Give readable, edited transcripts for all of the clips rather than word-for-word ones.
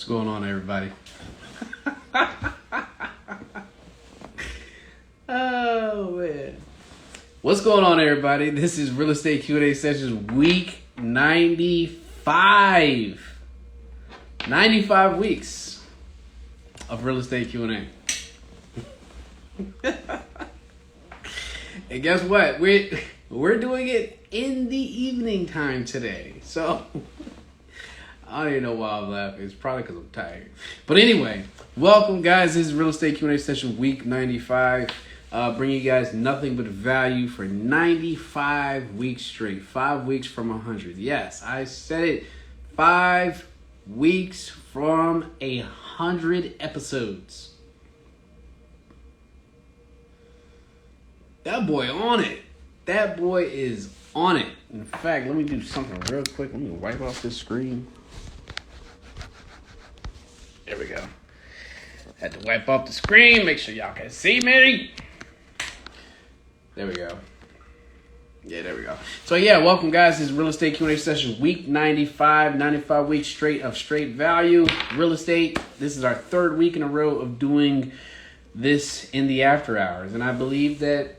going on, everybody? Oh, man. What's going on, everybody? This is Real Estate Q&A Sessions week 95. 95 weeks of Real Estate Q&A. And guess what? We're doing it in the evening time today. So I don't even know why I'm laughing. It's probably because I'm tired. But anyway, welcome, guys. This is Real Estate Q&A Session week 95. Bringing you guys nothing but value for 95 weeks straight. 5 weeks from 100. Yes, I said it. 5 weeks from 100 episodes. That boy on it. That boy is on it. In fact, let me do something real quick. Let me wipe off this screen. There we go. Had to wipe off the screen. Make sure y'all can see me. There we go. Yeah, there we go. So yeah, welcome, guys. This is Real Estate Q&A Session week 95. 95 weeks straight of straight value. Real estate. This is our third week in a row of doing this in the after hours. And I believe that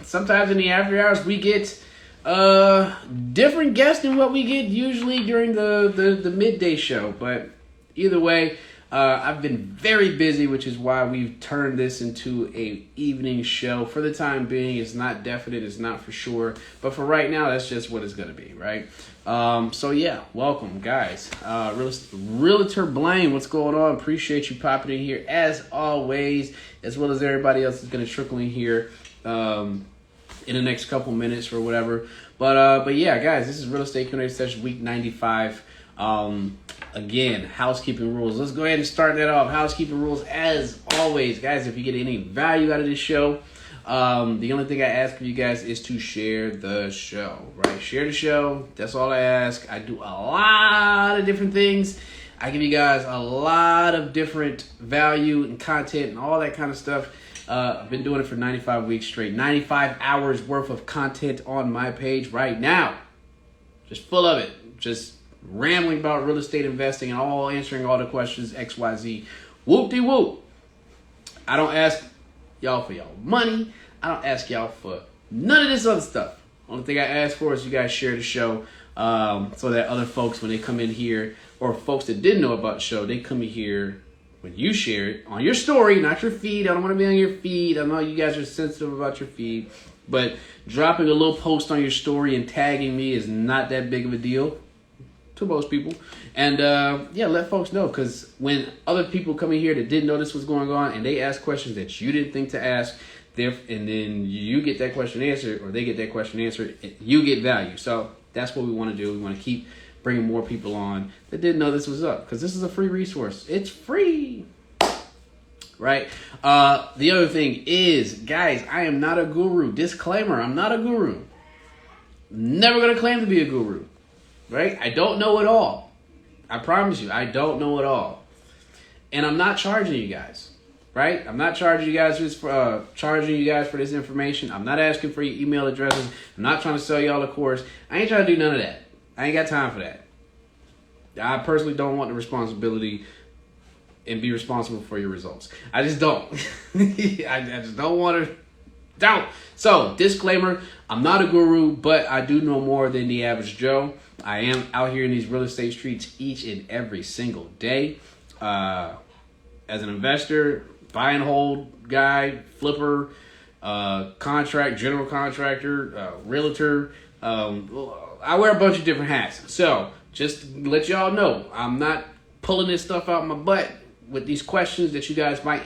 sometimes in the after hours we get different guests than what we get usually during the midday show. But either way, I've been very busy, which is why we've turned this into a evening show. For the time being, it's not definite, it's not for sure. But for right now, that's just what it's going to be, right? So yeah, welcome, guys. Realtor Blaine, what's going on? Appreciate you popping in here, as always, as well as everybody else is going to trickle in here in the next couple minutes or whatever. But yeah, guys, this is Real Estate Q&A Session week 95. Again, housekeeping rules. Let's go ahead and start that off. Housekeeping rules, as always, guys. If you get any value out of this show, the only thing I ask of you guys is to share the show, right? Share the show. That's all I ask. I do a lot of different things. I give you guys a lot of different value and content and all that kind of stuff. I've been doing it for 95 weeks straight. 95 hours worth of content on my page right now. Just full of it. Just rambling about real estate investing and answering all the questions, XYZ. Whoop-de-whoop. I don't ask y'all for y'all money. I don't ask y'all for none of this other stuff. Only thing I ask for is you guys share the show so that other folks, when they come in here, or folks that didn't know about the show, they come in here when you share it on your story, not your feed. I don't want to be on your feed. I know you guys are sensitive about your feed, but dropping a little post on your story and tagging me is not that big of a deal to most people. And yeah, let folks know, because when other people come in here that didn't know this was going on and they ask questions that you didn't think to ask, and then you get that question answered, or they get that question answered, you get value. So that's what we want to do. We want to keep bringing more people on that didn't know this was up, because this is a free resource. It's free, right? The other thing is, guys, I am not a guru. Disclaimer, I'm not a guru. Never going to claim to be a guru. Right? I don't know it all. I promise you, I don't know it all. And I'm not charging you guys. Right? I'm not charging you guys for this information. I'm not asking for your email addresses. I'm not trying to sell y'all a course. I ain't trying to do none of that. I ain't got time for that. I personally don't want the responsibility and be responsible for your results. I just don't. I just don't want to. Don't. So, disclaimer, I'm not a guru, but I do know more than the average Joe. I am out here in these real estate streets each and every single day. As an investor, buy and hold guy, flipper, general contractor, realtor. I wear a bunch of different hats. So, just to let y'all know, I'm not pulling this stuff out my butt with these questions that you guys might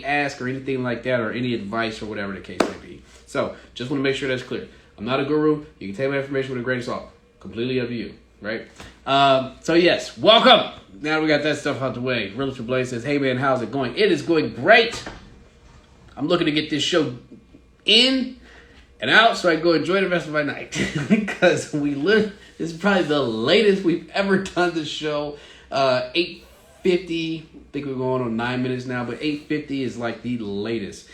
ask or anything like that, or any advice or whatever the case may be. So, just want to make sure that's clear. I'm not a guru. You can take my information with a grain of salt. Completely up to you, right? So yes, welcome. Now we got that stuff out the way. Realtor Blaine says, hey man, how's it going? It is going great. I'm looking to get this show in and out so I can go enjoy the rest of my night. Because this is probably the latest we've ever done the show. 8:50. I think we're going on 9 minutes now, but 8:50 is like the latest.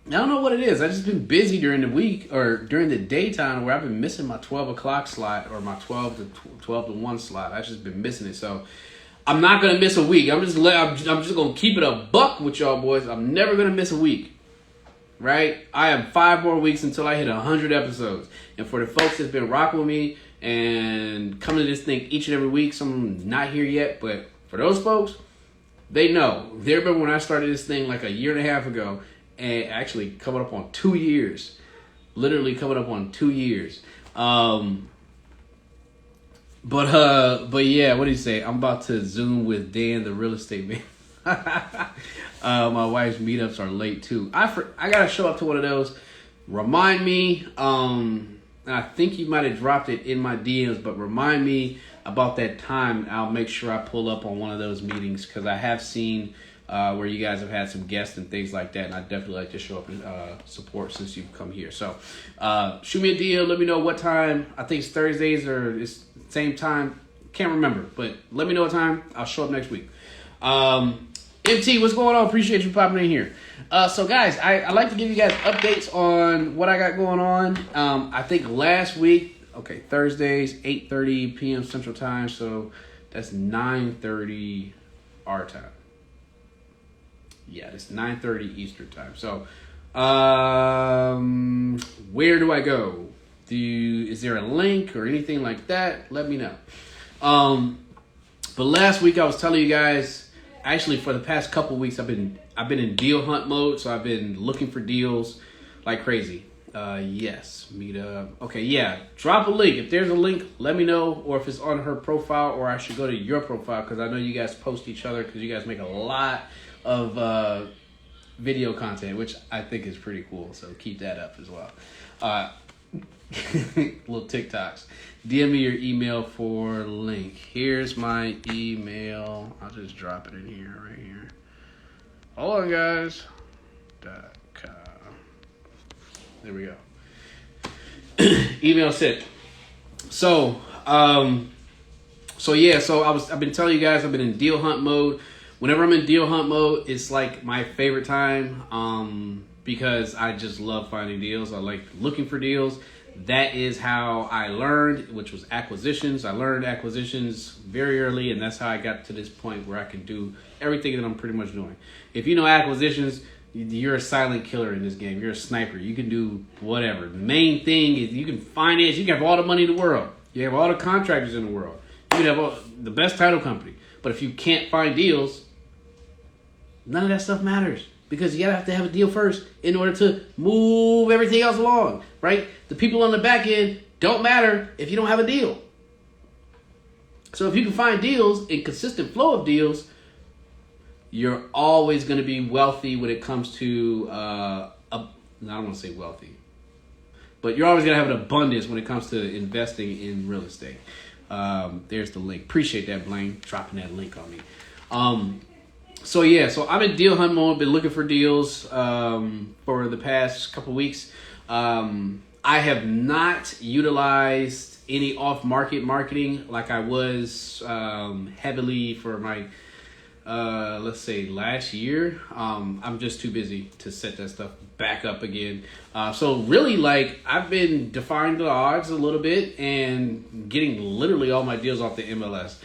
I don't know what it is. I've just been busy during the week or during the daytime where I've been missing my 12 o'clock slot or my 12 to 1 slot. I've just been missing it. So I'm not going to miss a week. I'm just going to keep it a buck with y'all boys. I'm never going to miss a week. Right? I have 5 more weeks until I hit 100 episodes. And for the folks that's been rocking with me and coming to this thing each and every week, some of them not here yet, but for those folks, they know. They remember when I started this thing like a year and a half ago, and actually coming up on 2 years. Literally coming up on 2 years. But yeah, what did he say? I'm about to Zoom with Dan, the real estate man. My wife's meetups are late too. I gotta show up to one of those. Remind me. And I think you might have dropped it in my DMs, but remind me about that time. I'll make sure I pull up on one of those meetings because I have seen where you guys have had some guests and things like that, and I definitely like to show up and support since you've come here. So shoot me a DM. Let me know what time. I think it's Thursdays or it's the same time. Can't remember, but let me know what time. I'll show up next week. MT, what's going on? Appreciate you popping in here. So guys, I like to give you guys updates on what I got going on. I think last week, Thursdays, 8:30 p.m. Central Time, so that's 9:30 our time. Yeah, it's 9:30 Eastern Time. So, where do I go? Is there a link or anything like that? Let me know. But last week I was telling you guys. Actually, for the past couple weeks, I've been in deal hunt mode, so I've been looking for deals like crazy. Yes, meetup. Okay, yeah, drop a link. If there's a link, let me know, or if it's on her profile, or I should go to your profile, because I know you guys post each other, because you guys make a lot of video content, which I think is pretty cool, so keep that up as well. Little TikToks. DM me your email for link. Here's my email. I'll just drop it in here, right here. Hold on, guys. .com. There we go. Email sent. So I've been telling you guys I've been in deal hunt mode. Whenever I'm in deal hunt mode, it's like my favorite time because I just love finding deals. I like looking for deals. That is how I learned, which was acquisitions. I learned acquisitions very early, and that's how I got to this point where I can do everything that I'm pretty much doing. If you know acquisitions, you're a silent killer in this game. You're a sniper. You can do whatever. The main thing is you can finance. You can have all the money in the world. You have all the contractors in the world. You can have the best title company. But if you can't find deals, none of that stuff matters. Because you have to have a deal first in order to move everything else along, right? The people on the back end don't matter if you don't have a deal. So if you can find deals and consistent flow of deals, you're always going to be wealthy when it comes to, I don't want to say wealthy, but you're always going to have an abundance when it comes to investing in real estate. There's the link. Appreciate that, Blaine, dropping that link on me. So I'm in deal hunt mode. Been looking for deals for the past couple weeks. I have not utilized any off-market marketing like I was heavily for my, let's say, last year. I'm just too busy to set that stuff back up again. So really, like, I've been defying the odds a little bit and getting literally all my deals off the MLS.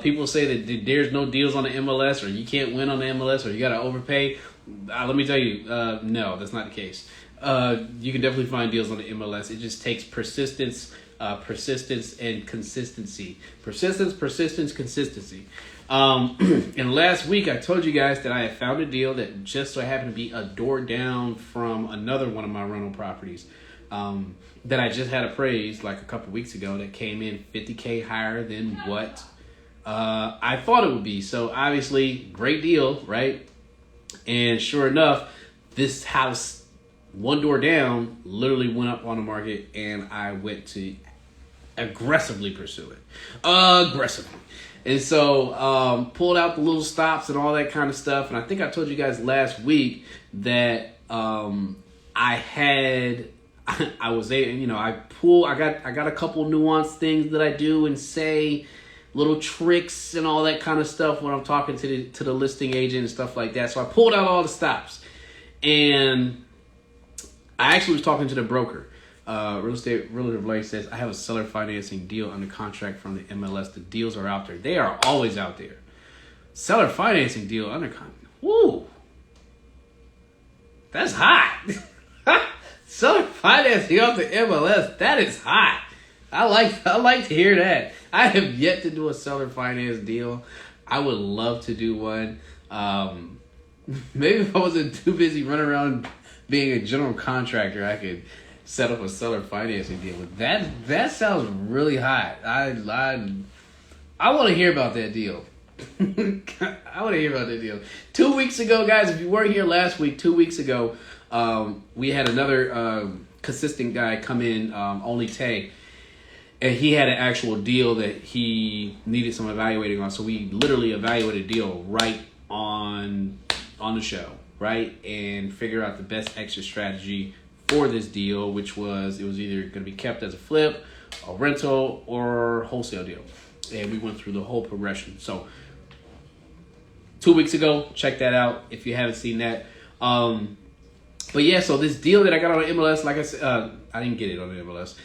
People say that there's no deals on the MLS or you can't win on the MLS or you got to overpay. Let me tell you, no, that's not the case. You can definitely find deals on the MLS. It just takes persistence, and consistency. Persistence, consistency. And last week I told you guys that I had found a deal that just so happened to be a door down from another one of my rental properties that I just had appraised like a couple weeks ago that came in $50K higher than what I thought it would be. So obviously, great deal, right? And sure enough, this house, one door down, literally went up on the market, and I went to aggressively pursue it. And so pulled out the little stops and all that kind of stuff. And I think I told you guys last week that I got a couple nuanced things that I do and say, little tricks and all that kind of stuff when I'm talking to the listing agent and stuff like that. So I pulled out all the stops, and I actually was talking to the broker. Real estate relative life says, I have a seller financing deal under contract from the MLS. The deals are out there. They are always out there. Seller financing deal under contract. Woo. That's hot. Seller financing off the MLS. That is hot. I like to hear that. I have yet to do a seller finance deal. I would love to do one. Maybe if I wasn't too busy running around being a general contractor, I could set up a seller financing deal. But that sounds really hot. I want to hear about that deal. I want to hear about that deal. 2 weeks ago, guys, if you weren't here last week, 2 weeks ago, we had another consistent guy come in, only Tay, and he had an actual deal that he needed some evaluating on. So we literally evaluated a deal right on the show, right, and figure out the best exit strategy for this deal, which was, it was either going to be kept as a flip, a rental, or wholesale deal. And we went through the whole progression. So 2 weeks ago, check that out if you haven't seen that. But yeah, so this deal that I got on the MLS, like I said, I didn't get it on the MLS,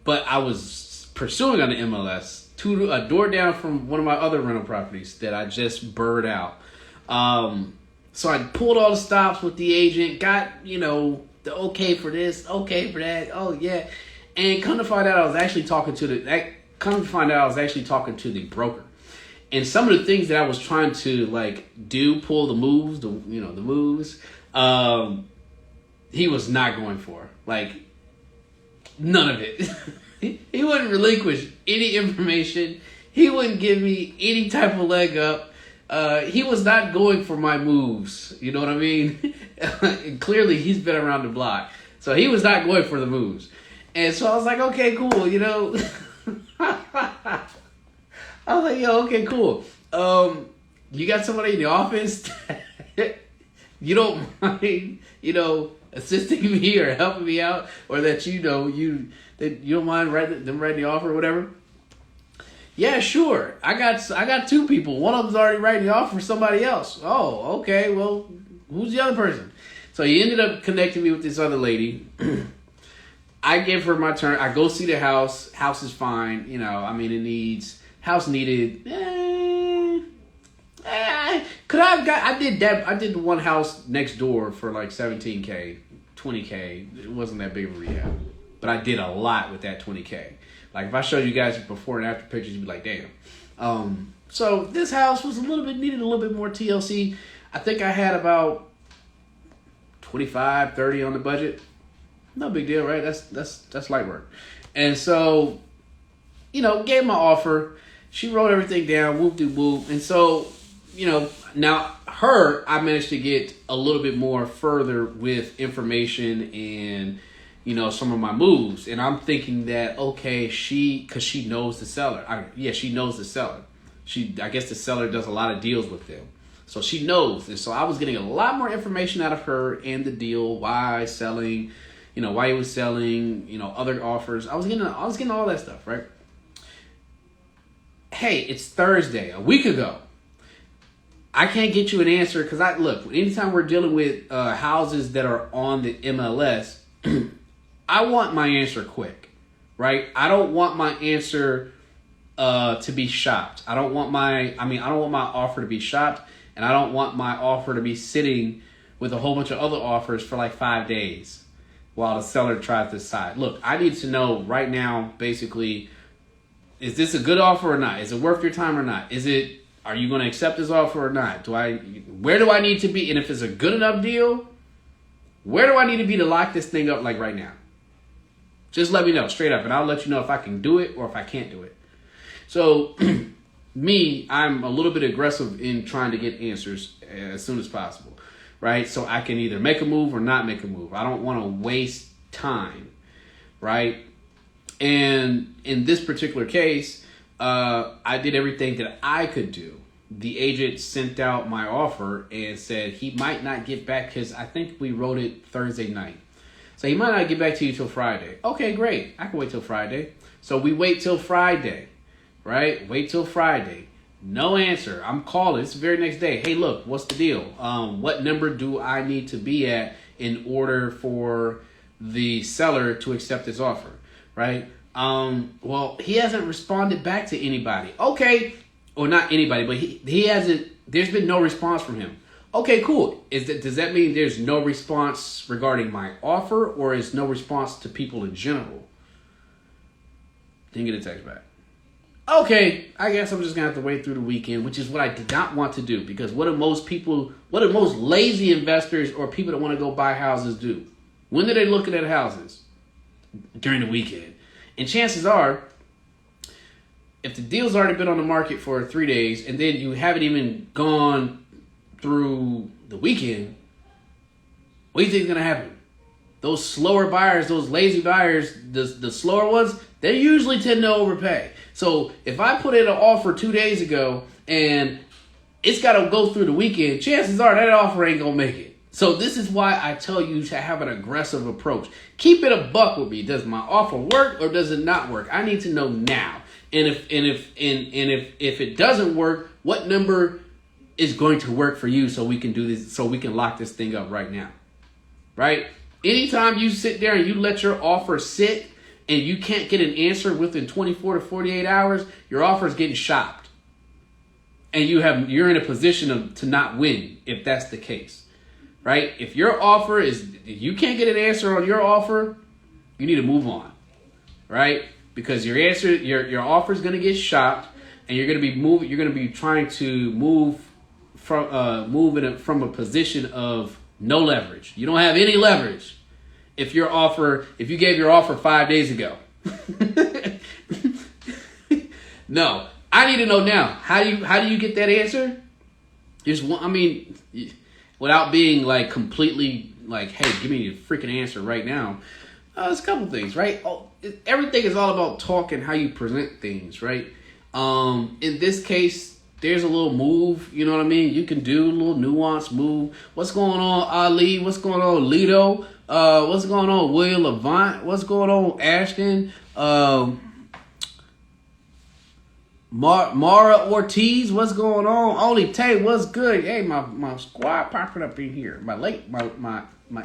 but I was pursuing on the MLS a door down from one of my other rental properties that I just bird out. So I pulled all the stops with the agent, got, the okay for this, okay for that, oh yeah. And come to find out I was actually talking to the broker. And some of the things that I was trying to pull the moves, the moves, he was not going for. None of it. He wouldn't relinquish any information. He wouldn't give me any type of leg up. He was not going for my moves. You know what I mean? And clearly, he's been around the block. So he was not going for the moves. And so I was like, okay, cool, I was like, yo, okay, cool. You got somebody in the office that you don't mind, assisting me or helping me out, or that you don't mind writing the offer or whatever? Yeah, sure. I got two people. One of them's already writing the offer for somebody else. Oh, okay. Well, who's the other person? So he ended up connecting me with this other lady. I give her my turn. I go see the house. House is fine. House needed. I did the one house next door for like $17K, $20K. It wasn't that big of a rehab, but I did a lot with that $20K. Like if I showed you guys before and after pictures, you'd be like, damn. So this house was needed a little bit more TLC. I think I had about 25, 30 on the budget. No big deal, right? That's light work. And so, gave my offer. She wrote everything down, whoop-de-whoop. And so, now I managed to get a little bit more further with information and, some of my moves. And I'm thinking that, okay, because she knows the seller. She knows the seller. I guess the seller does a lot of deals with them. So she knows. And so I was getting a lot more information out of her and the deal, why selling, why he was selling, other offers. I was getting all that stuff, right? Hey, it's Thursday, a week ago. I can't get you an answer because anytime we're dealing with houses that are on the MLS, I want my answer quick, right? I don't want my answer to be shopped. I don't want my offer to be shopped, and I don't want my offer to be sitting with a whole bunch of other offers for like 5 days while the seller tries to decide. Look, I need to know right now, basically, is this a good offer or not? Is it worth your time or not? Are you going to accept this offer or not? Where do I need to be? And if it's a good enough deal, where do I need to be to lock this thing up like right now? Just let me know straight up, and I'll let you know if I can do it or if I can't do it. So I'm a little bit aggressive in trying to get answers as soon as possible, right? So I can either make a move or not make a move. I don't want to waste time, right? And in this particular case, I did everything that I could do. The agent sent out my offer and said he might not get back because I think we wrote it Thursday night. So he might not get back to you till Friday. Okay, great. I can wait till Friday. So we wait till Friday, right? Wait till Friday. No answer. I'm calling. It's the very next day. Hey, look, what's the deal? What number do I need to be at in order for the seller to accept his offer, right? Well, he hasn't responded back to anybody. Okay, or not anybody, but he hasn't. There's been no response from him. Okay, cool. Does that mean there's no response regarding my offer, or is no response to people in general? Didn't get a text back. Okay, I guess I'm just gonna have to wait through the weekend, which is what I did not want to do, because what do most lazy investors or people that want to go buy houses do? When are they looking at houses? During the weekend. And chances are, if the deal's already been on the market for 3 days and then you haven't even gone through the weekend, what do you think is going to happen? Those slower buyers, those lazy buyers, the slower ones, they usually tend to overpay. So if I put in an offer 2 days ago and it's got to go through the weekend, chances are that offer ain't going to make it. So this is why I tell you to have an aggressive approach. Keep it a buck with me. Does my offer work or does it not work? I need to know now. And if it doesn't work, what number is going to work for you so we can do this, so we can lock this thing up right now? Right? Anytime you sit there and you let your offer sit and you can't get an answer within 24 to 48 hours, your offer is getting shopped. And you're in a position to not win if that's the case. Right? If you can't get an answer on your offer, you need to move on. Right? Because your offer is going to get shopped, and you're going to be trying to move from a position of no leverage. You don't have any leverage if you gave your offer 5 days ago. No, I need to know now. How do you get that answer? Without being like completely like, hey, give me a freaking answer right now. There's a couple things, right? Everything is all about talk and how you present things, right? In this case, there's a little move, you know what I mean? You can do a little nuanced move. What's going on, Ali? What's going on, Lido? What's going on, William Levant? What's going on, Ashton? Mara Ortiz, what's going on? Oli Tay, what's good? Hey, my squad popping up in here. My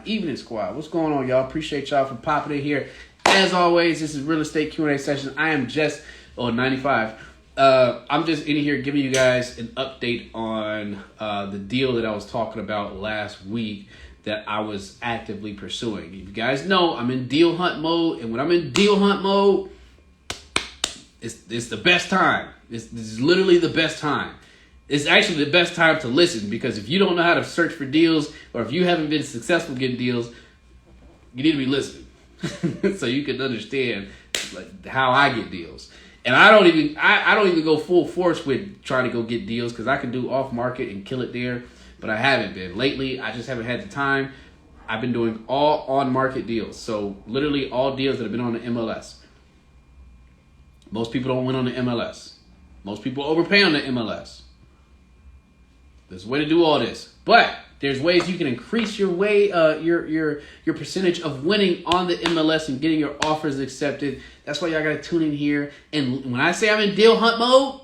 evening squad. What's going on, y'all? Appreciate y'all for popping in here. As always, this is Real Estate Q&A session. I am just 95. I'm just in here giving you guys an update on the deal that I was talking about last week that I was actively pursuing. You guys know I'm in deal hunt mode, and when I'm in deal hunt mode, it's the best time. This is literally the best time. It's actually the best time to listen, because if you don't know how to search for deals, or if you haven't been successful getting deals, you need to be listening so you can understand like how I get deals. And I don't even go full force with trying to go get deals, because I can do off market and kill it there, but I haven't been lately. I just haven't had the time. I've been doing all on market deals, so literally all deals that have been on the MLS. Most people don't win on the MLS. Most people overpay on the MLS. There's a way to do all this, but there's ways you can increase your percentage of winning on the MLS and getting your offers accepted. That's why y'all gotta tune in here. And when I say I'm in deal hunt mode,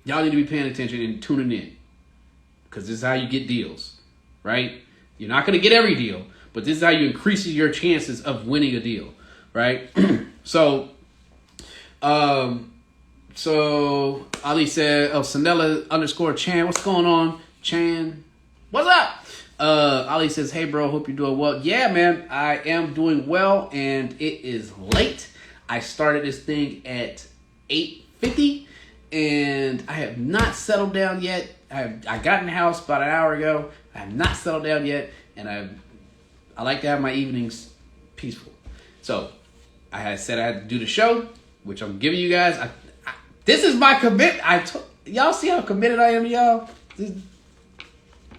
y'all need to be paying attention and tuning in, because this is how you get deals, right? You're not gonna get every deal, but this is how you increase your chances of winning a deal, right? So Ali said, Sanella _Chan, what's going on, Chan? What's up? Ali says, hey bro, hope you're doing well. Yeah, man, I am doing well, and it is late. I started this thing at 8:50, and I have not settled down yet. I got in the house about an hour ago. I have not settled down yet, and I like to have my evenings peaceful. So I had said I had to do the show, which I'm giving you guys. This is my commitment. Y'all see how committed I am to y'all?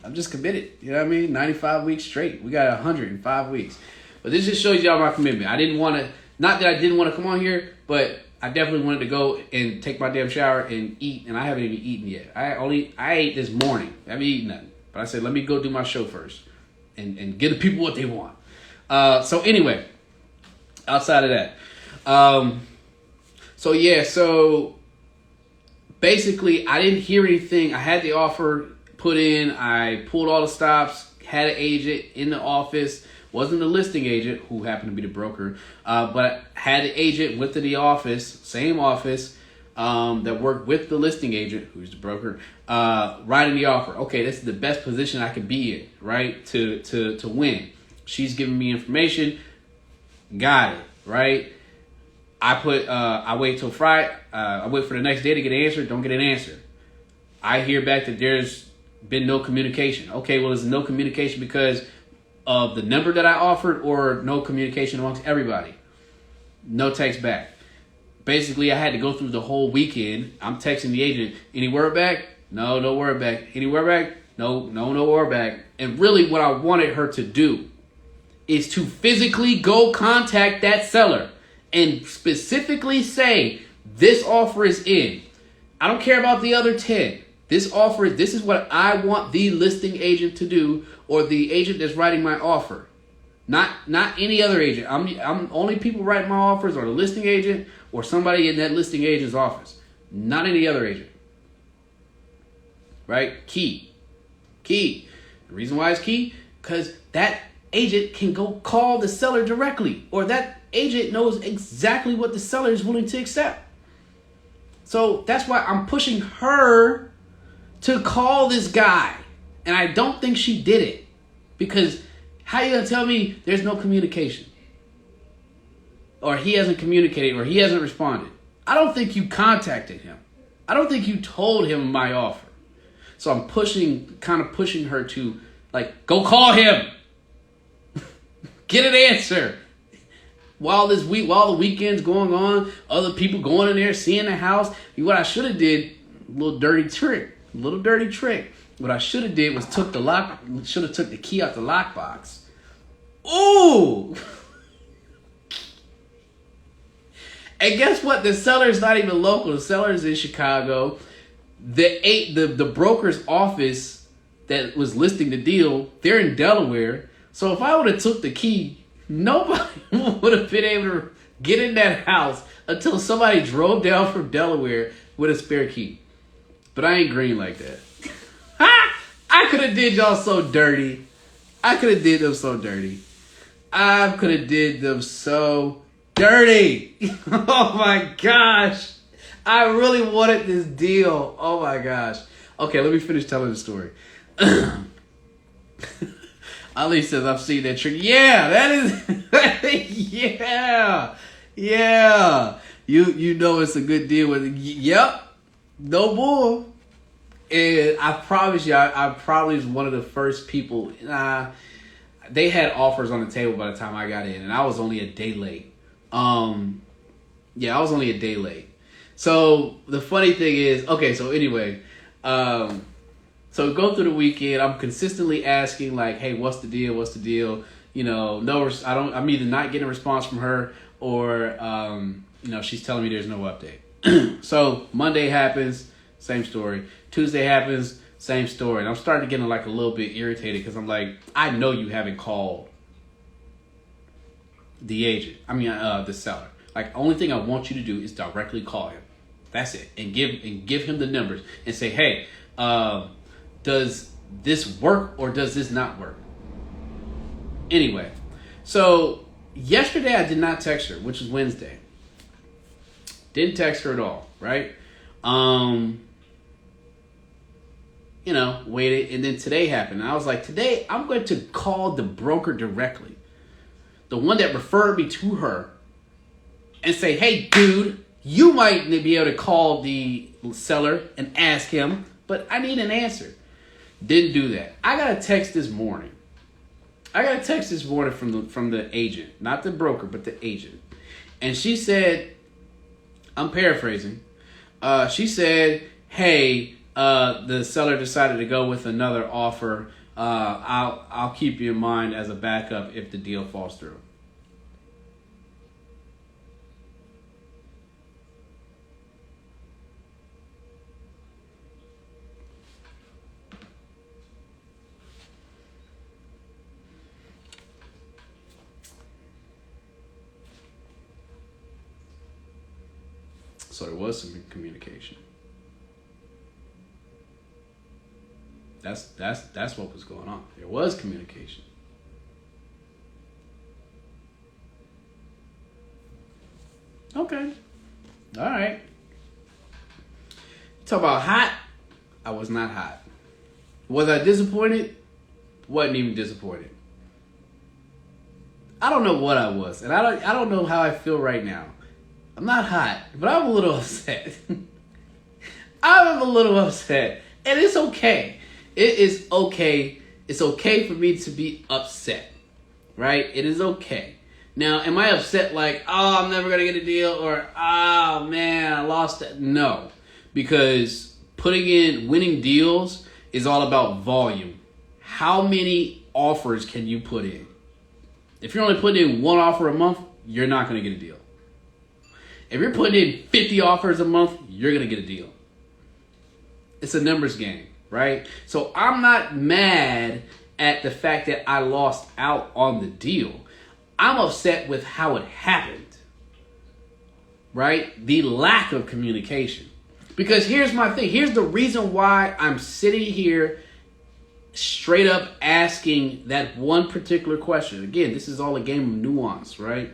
I'm just committed. You know what I mean? 95 weeks straight. We got 105 weeks. But this just shows y'all my commitment. I didn't want to, not that I didn't want to come on here, but I definitely wanted to go and take my damn shower and eat, and I haven't even eaten yet. I ate this morning. I haven't eaten nothing. But I said, let me go do my show first and give the people what they want. So anyway, outside of that. So basically, I didn't hear anything. I had the offer put in. I pulled all the stops, had an agent in the office. Wasn't a listing agent who happened to be the broker, but had an agent within the office, same office, that worked with the listing agent, who's the broker, writing the offer. Okay, this is the best position I could be in, right? To win. She's giving me information. Got it, right? I wait till Friday. I wait for the next day to get an answer. Don't get an answer. I hear back that there's been no communication. Okay, well, there's no communication because of the number that I offered, or no communication amongst everybody. No text back. Basically, I had to go through the whole weekend. I'm texting the agent. Any word back? No word back. Any word back? No word back. And really what I wanted her to do is to physically go contact that seller and specifically say, this offer is in. I don't care about the other 10. This is what I want the listing agent to do, or the agent that's writing my offer. Not any other agent. I'm only people writing my offers are the listing agent or somebody in that listing agent's office. Not any other agent. Right? Key. The reason why it's key, because that agent can go call the seller directly, or that agent knows exactly what the seller is willing to accept. So that's why I'm pushing her to call this guy. And I don't think she did it. Because how you going to tell me there's no communication? Or he hasn't communicated, or he hasn't responded? I don't think you contacted him. I don't think you told him my offer. So I'm kind of pushing her to, like, go call him. Get an answer. While the weekend's going on, other people going in there, seeing the house. What I should have did, a little dirty trick. What I should have did was took the key out the lockbox. Ooh! And guess what? The seller's not even local. The seller's in Chicago. The broker's office that was listing the deal, they're in Delaware. So if I would have took the key, nobody would have been able to get in that house until somebody drove down from Delaware with a spare key. But I ain't green like that. I could have did y'all so dirty. I could have did them so dirty. Oh my gosh. I really wanted this deal. Oh my gosh. Okay, let me finish telling the story. Ali says, I've seen that trick. Yeah, that is... Yeah. You know it's a good deal with... Yep. No bull. And I promise you, I probably was one of the first people. They had offers on the table by the time I got in, and I was only a day late. I was only a day late. So the funny thing is, okay, so anyway, so go through the weekend. I'm consistently asking, like, hey, what's the deal? You know, I'm either not getting a response from her, or she's telling me there's no update. So Monday happens, same story. Tuesday happens, same story. And I'm starting to get like a little bit irritated, because I'm like, I know you haven't called the seller. Like, only thing I want you to do is directly call him. That's it. And give him the numbers and say, hey, does this work or does this not work? Anyway, so yesterday I did not text her, which is Wednesday. Didn't text her at all, right? Waited, and then today happened. And I was like, today I'm going to call the broker directly, the one that referred me to her, and say, hey, dude, you might be able to call the seller and ask him, but I need an answer. Didn't do that. I got a text this morning. From the agent, not the broker, but the agent. And she said, I'm paraphrasing. She said, hey, the seller decided to go with another offer. I'll keep you in mind as a backup if the deal falls through. So there was some communication. That's what was going on. There was communication. Okay. All right. Talk about hot. I was not hot. Was I disappointed? Wasn't even disappointed. I don't know what I was, and I don't know how I feel right now. I'm not hot, but I'm a little upset. I'm a little upset, and it's okay. It is okay. It's okay for me to be upset, right? It is okay. Now, am I upset like, oh, I'm never going to get a deal, or, oh, man, I lost it? No, because winning deals is all about volume. How many offers can you put in? If you're only putting in one offer a month, you're not going to get a deal. If you're putting in 50 offers a month, you're going to get a deal. It's a numbers game, right? So I'm not mad at the fact that I lost out on the deal. I'm upset with how it happened, right? The lack of communication. Because here's my thing. Here's the reason why I'm sitting here straight up asking that one particular question. Again, this is all a game of nuance, right?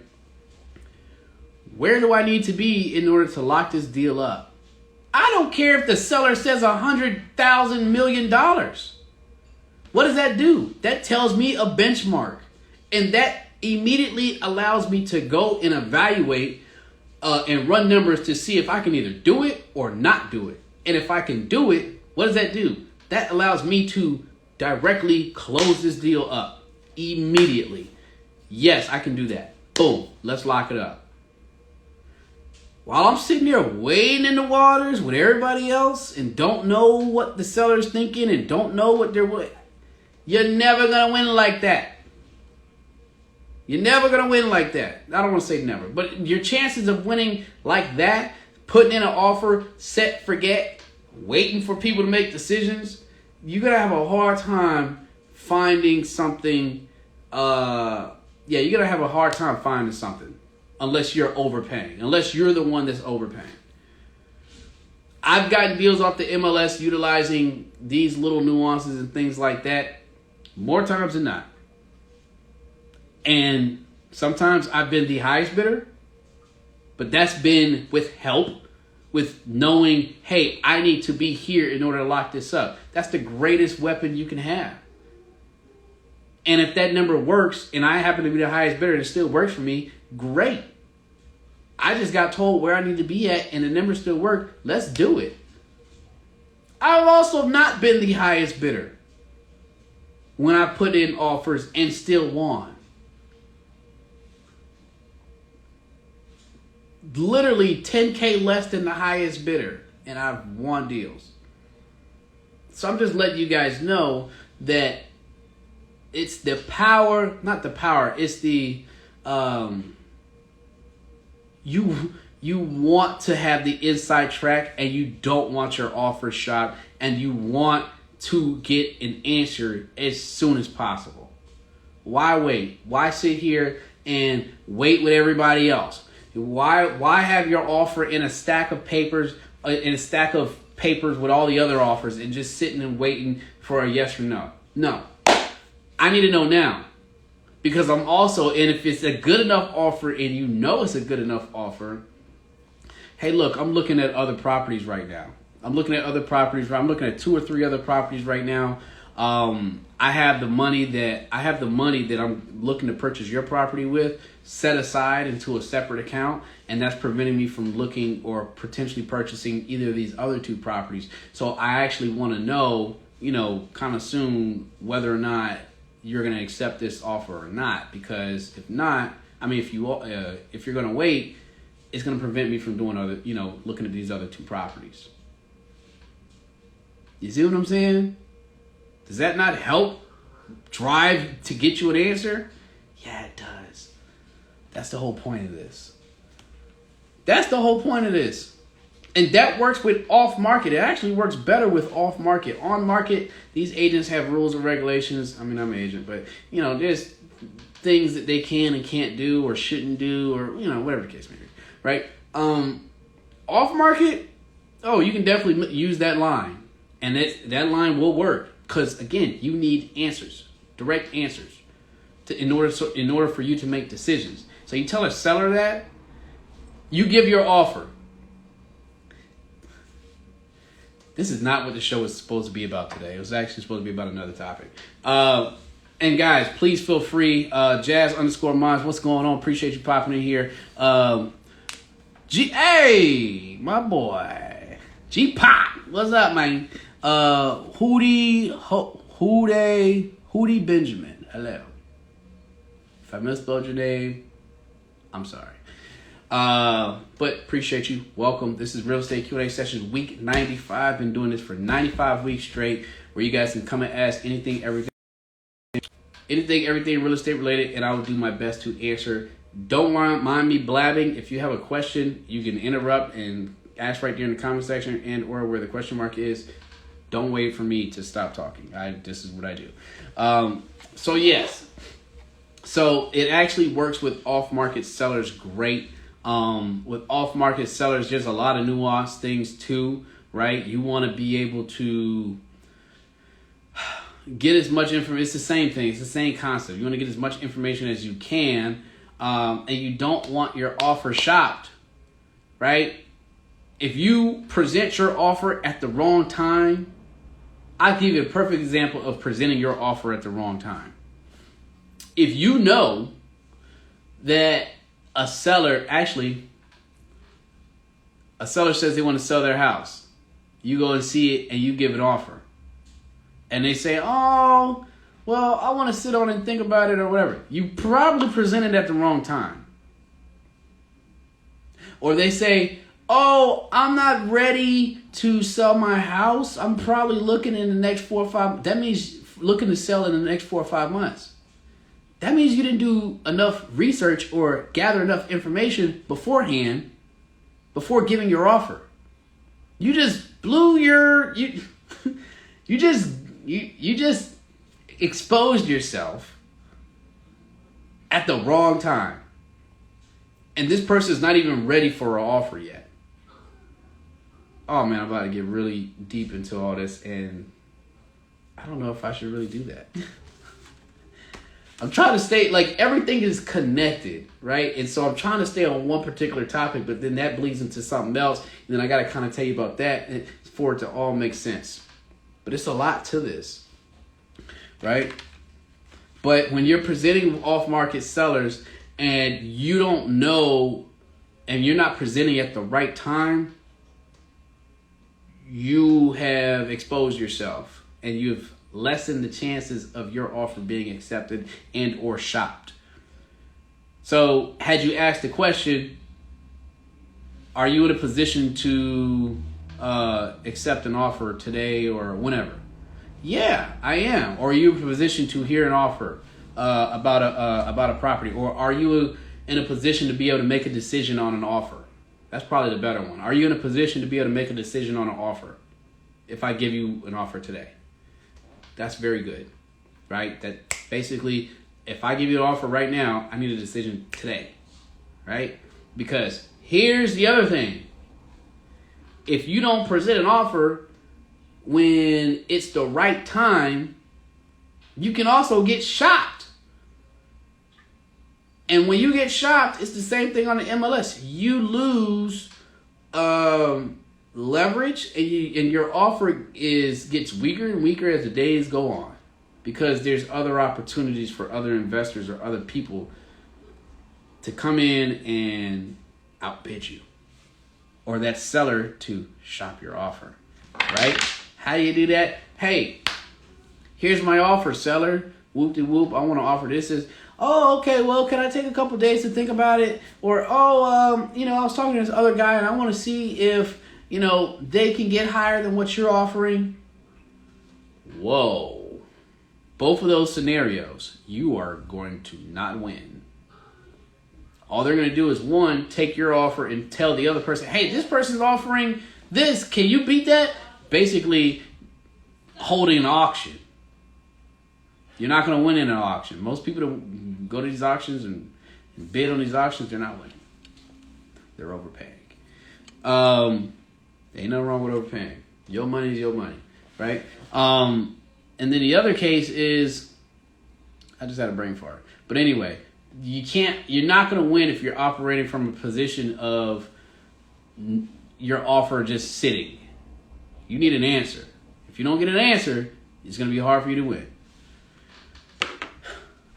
Where do I need to be in order to lock this deal up? I don't care if the seller says $100,000 million. What does that do? That tells me a benchmark. And that immediately allows me to go and evaluate and run numbers to see if I can either do it or not do it. And if I can do it, what does that do? That allows me to directly close this deal up immediately. Yes, I can do that. Boom. Let's lock it up. While I'm sitting there wading in the waters with everybody else and don't know what the seller's thinking and don't know what you're never going to win like that. You're never going to win like that. I don't want to say never, but your chances of winning like that, putting in an offer, set, forget, waiting for people to make decisions, you're going to have a hard time finding something. You're going to have a hard time finding something unless you're overpaying, unless you're the one that's overpaying. I've gotten deals off the MLS utilizing these little nuances and things like that more times than not. And sometimes I've been the highest bidder, but that's been with help, with knowing, hey, I need to be here in order to lock this up. That's the greatest weapon you can have. And if that number works and I happen to be the highest bidder and it still works for me, great. I just got told where I need to be at and the number still work. Let's do it. I've also not been the highest bidder when I put in offers and still won. Literally $10K less than the highest bidder, and I've won deals. So I'm just letting you guys know that it's the power, not the power, it's the you want to have the inside track and you don't want your offer shot and you want to get an answer as soon as possible. Why wait? Why sit here and wait with everybody else? Why have your offer in a stack of papers with all the other offers and just sitting and waiting for a yes or no? No. I need to know now. Because I'm also, and if it's a good enough offer and you know it's a good enough offer, hey, look, I'm looking at other properties right now. I'm looking at 2 or 3 other properties right now. I have the money that I'm looking to purchase your property with set aside into a separate account, and that's preventing me from looking or potentially purchasing either of these other 2 properties. So I actually want to know, kind of soon whether or not you're going to accept this offer or not, because if not, if you're going to wait, it's going to prevent me from doing looking at these other 2 properties. You see what I'm saying? Does that not help drive to get you an answer? Yeah, it does. That's the whole point of this. And that works with off-market. It actually works better with off-market. On-market, these agents have rules and regulations. I'm an agent, but, there's things that they can and can't do or shouldn't do or, whatever the case may be, right? Off-market, you can definitely use that line. And that line will work. Because again, you need answers, direct answers, in order for you to make decisions. So you tell a seller that, you give your offer. This is not what the show was supposed to be about today. It was actually supposed to be about another topic. And guys, please feel free. Jazz_Mons, what's going on? Appreciate you popping in here. Hey, my boy. G-Pop, what's up, man? Hootie Benjamin, hello. If I misspelled your name, I'm sorry. But appreciate you. Welcome. This is Real Estate Q&A Sessions week 95. Been doing this for 95 weeks straight, where you guys can come and ask anything, everything real estate related, and I will do my best to answer. Don't mind me blabbing. If you have a question, you can interrupt and ask right there in the comment section and or where the question mark is. Don't wait for me to stop talking. This is what I do. So yes. So it actually works with off-market sellers great. With off-market sellers, there's a lot of nuanced things too, right? You want to be able to get as much information. It's the same thing. It's the same concept. You want to get as much information as you can, and you don't want your offer shopped, right? If you present your offer at the wrong time, I'll give you a perfect example of presenting your offer at the wrong time. If you know that a seller says they want to sell their house, you go and see it and you give an offer. And they say, oh, well, I want to sit on it and think about it or whatever. You probably presented at the wrong time. Or they say, oh, I'm not ready to sell my house. I'm probably looking in the next 4 or 5. That means looking to sell in the next 4 or 5 months. That means you didn't do enough research or gather enough information beforehand before giving your offer. You just blew your you just exposed yourself at the wrong time. And this person is not even ready for an offer yet. Oh man, I'm about to get really deep into all this, and I don't know if I should really do that. I'm trying to stay, like, everything is connected, right? And so I'm trying to stay on one particular topic, but then that bleeds into something else. And then I got to kind of tell you about that for it to all make sense. But it's a lot to this, right? But when you're presenting off-market sellers and you don't know and you're not presenting at the right time, you have exposed yourself and you've lessen the chances of your offer being accepted and or shopped. So had you asked the question, are you in a position to accept an offer today or whenever? Yeah, I am. Or are you in a position to hear an offer about a property? Or are you in a position to be able to make a decision on an offer? That's probably the better one. Are you in a position to be able to make a decision on an offer if I give you an offer today? That's very good, right? That basically, if I give you an offer right now, I need a decision today, right? Because here's the other thing. If you don't present an offer when it's the right time, you can also get shopped. And when you get shopped, it's the same thing on the MLS. You lose leverage, and your offer gets weaker and weaker as the days go on, because there's other opportunities for other investors or other people to come in and outbid you, or that seller to shop your offer, right? How do you do that? Hey, here's my offer, seller. Whoop-de-whoop, I want to offer this. Oh, okay, well, can I take a couple days to think about it? Or, I was talking to this other guy and I want to see if they can get higher than what you're offering. Whoa. Both of those scenarios, you are going to not win. All they're going to do is, one, take your offer and tell the other person, hey, this person's offering this. Can you beat that? Basically, holding an auction. You're not going to win in an auction. Most people that go to these auctions and bid on these auctions, they're not winning. They're overpaying. Ain't nothing wrong with overpaying. Your money is your money, right? And then the other case is, I just had a brain fart. But anyway, you're not going to win if you're operating from a position of your offer just sitting. You need an answer. If you don't get an answer, it's going to be hard for you to win.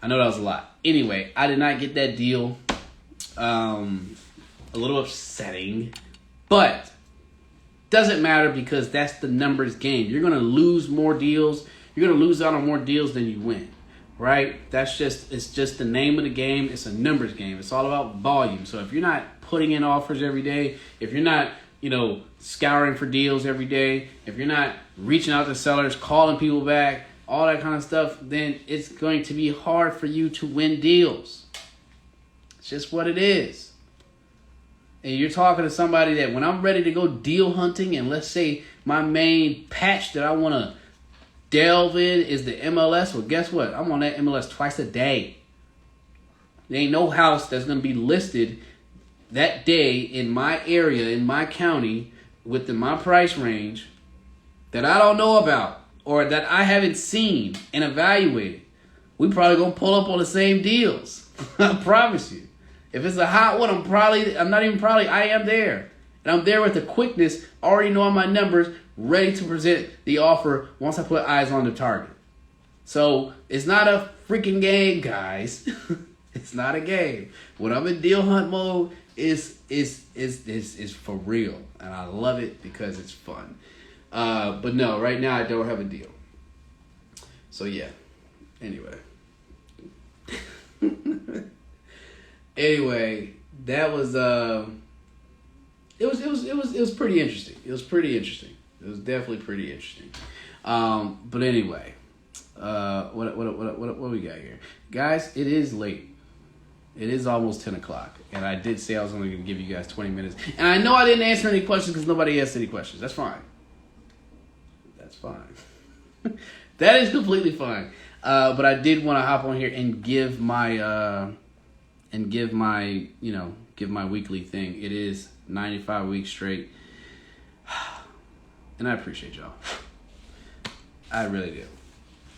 I know that was a lot. Anyway, I did not get that deal. A little upsetting. But doesn't matter because that's the numbers game. You're going to lose more deals. You're going to lose out on more deals than you win. Right? It's just the name of the game. It's a numbers game. It's all about volume. So if you're not putting in offers every day, if you're not, scouring for deals every day, if you're not reaching out to sellers, calling people back, all that kind of stuff, then it's going to be hard for you to win deals. It's just what it is. And you're talking to somebody that when I'm ready to go deal hunting, and let's say my main patch that I want to delve in is the MLS, well, guess what? I'm on that MLS twice a day. There ain't no house that's going to be listed that day in my area, in my county, within my price range that I don't know about or that I haven't seen and evaluated. We probably going to pull up on the same deals. I promise you. If it's a hot one, I am there. And I'm there with the quickness, already knowing my numbers, ready to present the offer once I put eyes on the target. So it's not a freaking game, guys. It's not a game. When I'm in deal hunt mode, it's for real. And I love it because it's fun. But no, right now I don't have a deal. So yeah. Anyway, that was it was pretty interesting. It was pretty interesting. It was definitely pretty interesting. But anyway, what we got here, guys? It is late. It is almost 10 o'clock, and I did say I was only going to give you guys 20 minutes. And I know I didn't answer any questions because nobody asked any questions. That's fine. That's fine. That is completely fine. But I did want to hop on here and give my weekly thing. It is 95 weeks straight. And I appreciate y'all. I really do.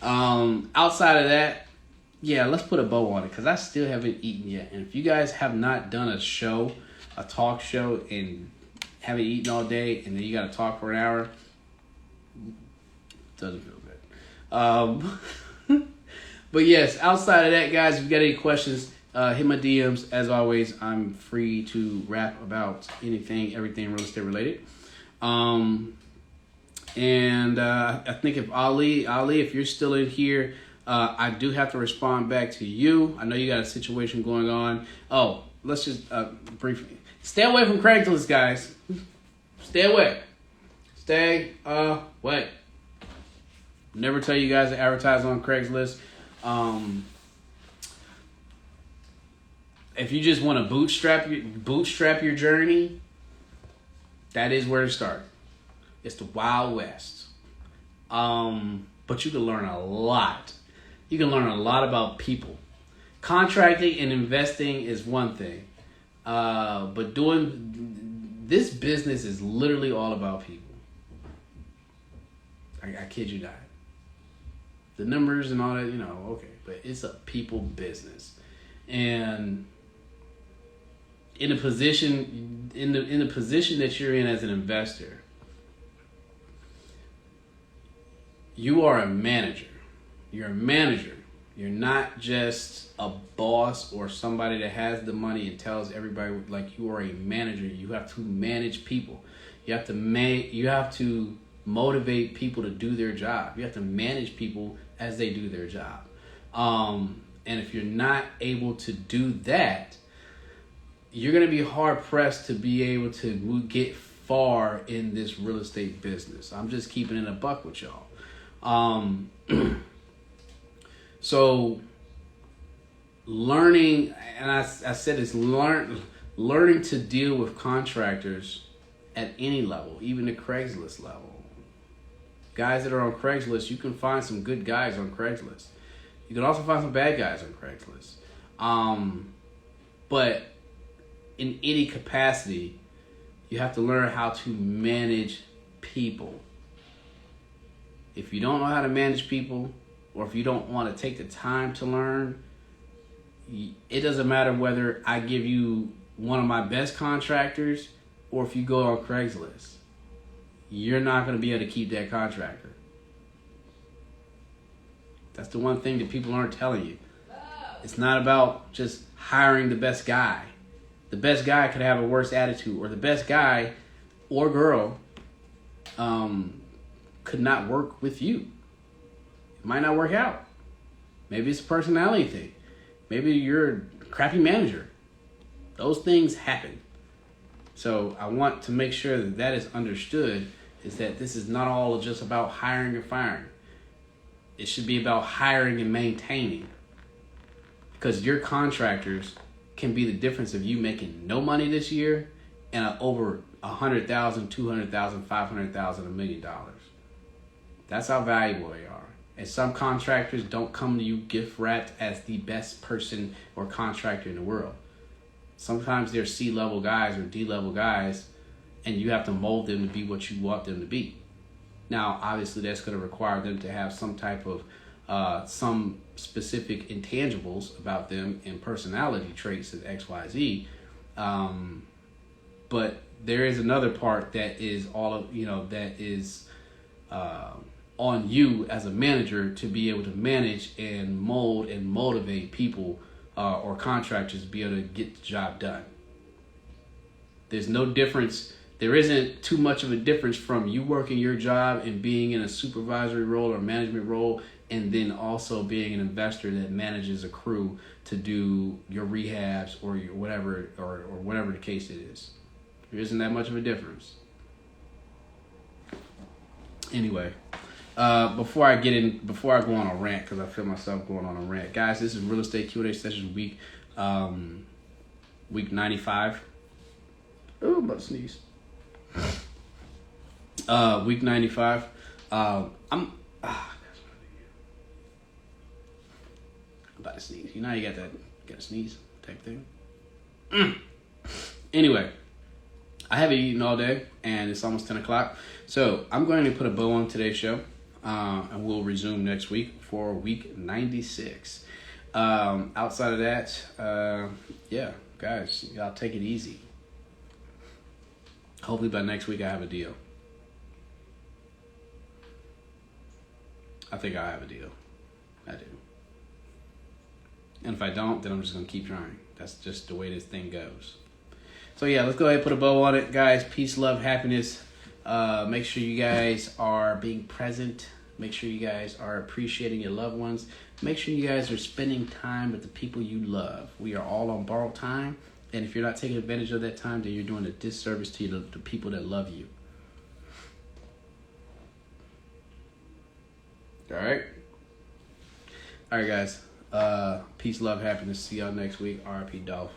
Outside of that, yeah, let's put a bow on it because I still haven't eaten yet. And if you guys have not done a talk show, and haven't eaten all day, and then you got to talk for an hour, doesn't feel good. But yes, outside of that, guys, if you got any questions, hit my DMs. As always, I'm free to rap about anything, everything real estate related. And I think if Ali, if you're still in here, I do have to respond back to you. I know you got a situation going on. Oh, let's just briefly stay away from Craigslist, guys. Stay away. Stay away. Never tell you guys to advertise on Craigslist. If you just want to bootstrap your journey, that is where to start. It's the Wild West. But you can learn a lot. You can learn a lot about people. Contracting and investing is one thing. But doing this business is literally all about people. I kid you not. The numbers and all that, okay. But it's a people business. And in the position that you're in as an investor, you are a manager. You're a manager. You're not just a boss or somebody that has the money and tells everybody. Like, you are a manager. You have to manage people. You have to motivate people to do their job. You have to manage people as they do their job. And if you're not able to do that, you're going to be hard pressed to be able to get far in this real estate business. I'm just keeping it a buck with y'all. So learning, and I said it's learning to deal with contractors at any level, even the Craigslist level. Guys that are on Craigslist, you can find some good guys on Craigslist. You can also find some bad guys on Craigslist. But in any capacity, you have to learn how to manage people. If you don't know how to manage people, or if you don't want to take the time to learn, it doesn't matter whether I give you one of my best contractors or if you go on Craigslist. You're not going to be able to keep that contractor. That's the one thing that people aren't telling you. It's not about just hiring the best guy. The best guy could have a worse attitude, or the best guy or girl could not work with you. It might not work out. Maybe it's a personality thing. Maybe you're a crappy manager. Those things happen. So I want to make sure that that is understood, is that this is not all just about hiring and firing. It should be about hiring and maintaining. Because your contractors can be the difference of you making no money this year and over $100,000, $200,000, $500,000, $1 million. That's how valuable they are. And some contractors don't come to you gift wrapped as the best person or contractor in the world. Sometimes they're C-level guys or D-level guys, and you have to mold them to be what you want them to be. Now, obviously, that's going to require them to have some type of some specific intangibles about them and personality traits of X, Y, Z. But there is another part that is that is on you as a manager to be able to manage and mold and motivate people or contractors to be able to get the job done. There's no difference. There isn't too much of a difference from you working your job and being in a supervisory role or management role, and then also being an investor that manages a crew to do your rehabs or your whatever or whatever the case it is. There isn't that much of a difference. Anyway, before I go on a rant, because I feel myself going on a rant, guys, this is Real Estate Q&A session week 95. Oh, I'm about to sneeze. Week 95. I'm about to sneeze. You know how you got to sneeze type thing. Anyway, I haven't eaten all day, and it's almost 10 o'clock. So I'm going to put a bow on today's show, and we'll resume next week for week 96. Outside of that, yeah, guys, y'all take it easy. Hopefully by next week I have a deal. I think I have a deal. I do. And if I don't, then I'm just going to keep trying. That's just the way this thing goes. So yeah, let's go ahead and put a bow on it. Guys, peace, love, happiness. Make sure you guys are being present. Make sure you guys are appreciating your loved ones. Make sure you guys are spending time with the people you love. We are all on borrowed time. And if you're not taking advantage of that time, then you're doing a disservice to the people that love you. All right? All right, guys. Peace, love, happiness. See y'all next week. RIP Dolph.